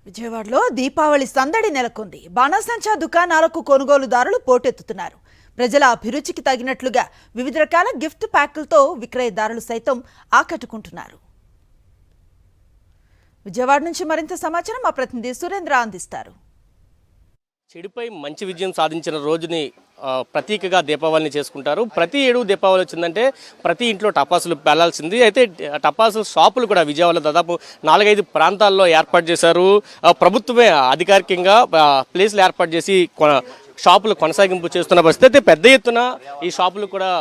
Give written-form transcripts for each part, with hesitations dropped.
విజయవాడలో దీపావళి సందడి నెలకొంది. బాణసంచా దుకాణాలకు కొనుగోలుదారులు పోటెత్తుతున్నారు. ప్రజల అభిరుచికి తగినట్లుగా వివిధ రకాల గిఫ్ట్ ప్యాకులతో విక్రయదారులు సైతం ఆకట్టుకుంటున్నారు. విజయవాడ నుంచి మరింత సమాచారం మా ప్రతినిధి సురేంద్ర అందిస్తారు. చెడుపై మంచి విజయం సాధించిన రోజుని ప్రతీకగా దీపావళిని చేసుకుంటారు. ప్రతి ఏడు దీపావళి వచ్చిందంటే ప్రతి ఇంట్లో టపాసులు పేలాల్సింది. అయితే టపాసులు షాపులు కూడా విజయవాడలో దాదాపు 4-5 ప్రాంతాల్లో ఏర్పాటు చేశారు. ప్రభుత్వమే అధికారికంగా ప్లేస్లు ఏర్పాటు చేసి షాపులు కొనసాగింపు చేస్తున్న పరిస్థితి. అయితే పెద్ద ఎత్తున ఈ షాపులు కూడా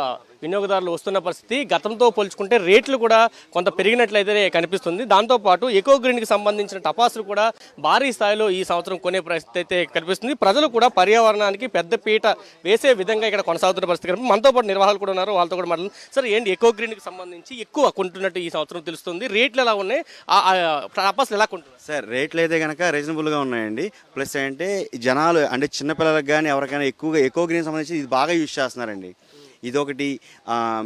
వినియోగదారులు వస్తున్న పరిస్థితి. గతంతో పోల్చుకుంటే రేట్లు కూడా కొంత పెరిగినట్లయితే కనిపిస్తుంది. దాంతోపాటు ఎకో గ్రీన్కి సంబంధించిన టపాసులు కూడా భారీ స్థాయిలో ఈ సంవత్సరం కొనే పరిస్థితి అయితే కనిపిస్తుంది. ప్రజలు కూడా పర్యావరణానికి పెద్ద పీట వేసే విధంగా ఇక్కడ కొనసాగుతున్న పరిస్థితి కనిపిస్తుంది. మనతో పాటు నిర్వాహకులు కూడా ఉన్నారు, వాళ్ళతో కూడా మాట్లాడుతుంది. సరే, ఏంటి ఎకో గ్రీన్కి సంబంధించి ఎక్కువ కొంటున్నట్టు ఈ సంవత్సరం తెలుస్తుంది. రేట్లు ఎలా ఉన్నాయి, టపాసులు ఎలా కొంటున్నారు? సార్, రేట్లు అయితే కనుక రీజనబుల్గా ఉన్నాయండి. ప్లస్ అంటే జనాలు అంటే చిన్నపిల్లలకు కానీ ఎవరికైనా ఎక్కువగా ఎకో గ్రీన్ సంబంధించి ఇది బాగా యూజ్ చేస్తున్నారండి. ఇదొకటి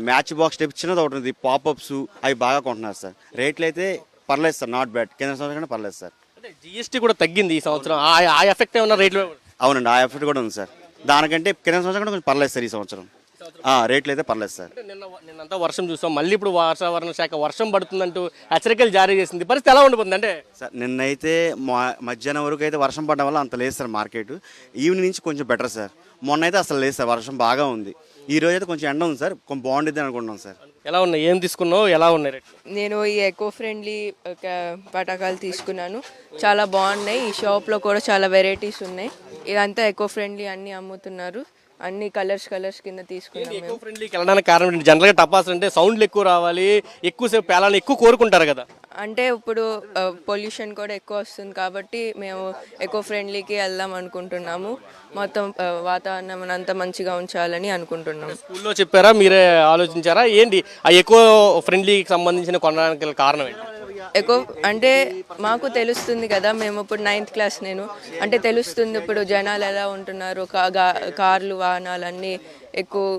మ్యాచ్ బాక్స్ టైప్ చిన్నది ఒకటి ఉంది, పాపప్స్ అవి బాగా కొంటున్నారు సార్. రేట్లు అయితే పర్లేదు సార్, నాట్ బ్యాడ్. కింద సంవత్సరం కంటే పర్లేదు సార్. అంటే జిఎస్టీ కూడా తగ్గింది ఈ సంవత్సరం, ఆ ఎఫెక్ట్ ఏమన్నా రేట్లు? అవునండి, ఆ ఎఫెక్ట్ కూడా ఉంది సార్. దానికంటే కింద సంవత్సరం కంటే కొంచెం పర్లేదు సార్ ఈ సంవత్సరం. రేట్లు అయితే పర్లేదు సార్. నిన్నంతా వర్షం చూసాం, మళ్ళీ ఇప్పుడు వాతావరణ శాఖ వర్షం పడుతుందంటూ హెచ్చరికలు జారీ చేసింది. పరిస్థితి ఎలా ఉండిపోతుంది? అంటే సార్ నిన్నైతే మధ్యాహ్నం వరకు అయితే వర్షం పడడం వల్ల అంత లేదు సార్ మార్కెట్. ఈవినింగ్ నుంచి కొంచెం బెటర్ సార్. మొన్న అయితే అసలు లేదు సార్, వర్షం బాగా ఉంది. ఈ రోజు అయితే కొంచెం ఎండ ఉంది సార్, కొంచెం బాగుంటుంది అనుకుంటున్నాం సార్. ఎలా ఉన్నాయి, ఏం తీసుకున్నావు, ఎలా ఉన్నాయి రేట్లు? నేను ఈ ఎకో ఫ్రెండ్లీ పటాకాలు తీసుకున్నాను, చాలా బాగున్నాయి. ఈ షాప్లో కూడా చాలా వెరైటీస్ ఉన్నాయి. ఇదంతా ఎకో ఫ్రెండ్లీ అన్నీ అమ్ముతున్నారు. అన్ని కలర్స్ కింద తీసుకున్నాం. ఎకో ఫ్రెండ్లీకి వెళ్ళడానికి కారణం ఏంటి? జనరల్గా టపాసులు అంటే సౌండ్లు ఎక్కువ రావాలి, ఎక్కువసేపు పేలాలని ఎక్కువ కోరుకుంటారు కదా. అంటే ఇప్పుడు పొల్యూషన్ కూడా ఎక్కువ వస్తుంది కాబట్టి మేము ఎకో ఫ్రెండ్లీకి వెళ్దాం అనుకుంటున్నాము. మొత్తం వాతావరణం అంతా మంచిగా ఉంచాలని అనుకుంటున్నాము. స్కూల్లో చెప్పారా, మీరే ఆలోచించారా? ఏంటి ఆ ఎకో ఫ్రెండ్లీకి సంబంధించిన కొనడానికి కారణం ఏంటి? ఎకో అంటే మాకు తెలుస్తుంది కదా, మేము ఇప్పుడు 9th క్లాస్ నేను, అంటే తెలుస్తుంది ఇప్పుడు జనాలు ఎలా ఉంటున్నారు, కార్లు వాహనాలన్నీ ఎక్కువ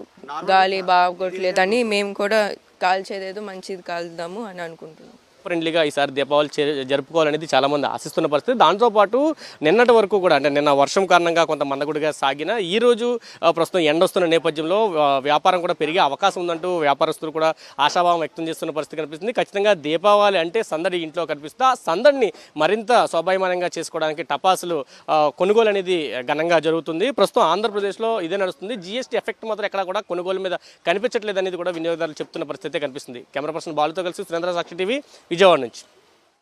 గాలి బాగోట్లేదని మేము కూడా కాల్చేదేదో మంచిది కాల్దాము అని అనుకుంటున్నాం. ఫ్రెండ్లీగా ఈసారి దీపావళి జరుపుకోవాలనేది చాలామంది ఆశిస్తున్న పరిస్థితి. దాంతోపాటు నిన్నటి వరకు కూడా అంటే నిన్న వర్షం కారణంగా కొంత మందగుడిగా సాగిన ఈరోజు ప్రస్తుతం ఎండొస్తున్న నేపథ్యంలో వ్యాపారం కూడా పెరిగే అవకాశం ఉందంటూ వ్యాపారస్తులు కూడా ఆశాభావం వ్యక్తం చేస్తున్న పరిస్థితి కనిపిస్తుంది. ఖచ్చితంగా దీపావళి అంటే సందడి ఇంట్లో కనిపిస్తుంది. ఆ సందడిని మరింత స్వభాయమానంగా చేసుకోవడానికి టపాసులు కొనుగోలు అనేది ఘనంగా జరుగుతుంది. ప్రస్తుతం ఆంధ్రప్రదేశ్లో ఇదే నడుస్తుంది. జిఎస్టీ ఎఫెక్ట్ మాత్రం ఎక్కడ కూడా కొనుగోలు మీద కనిపించట్లేదు అనేది కూడా వినియోగదారులు చెప్తున్న పరిస్థితి కనిపిస్తుంది. కెమెరా పర్సన్ బాలుతో కలిసి సురేంద్ర, సాక్షి టీవీ, విజయవాడ నుంచి.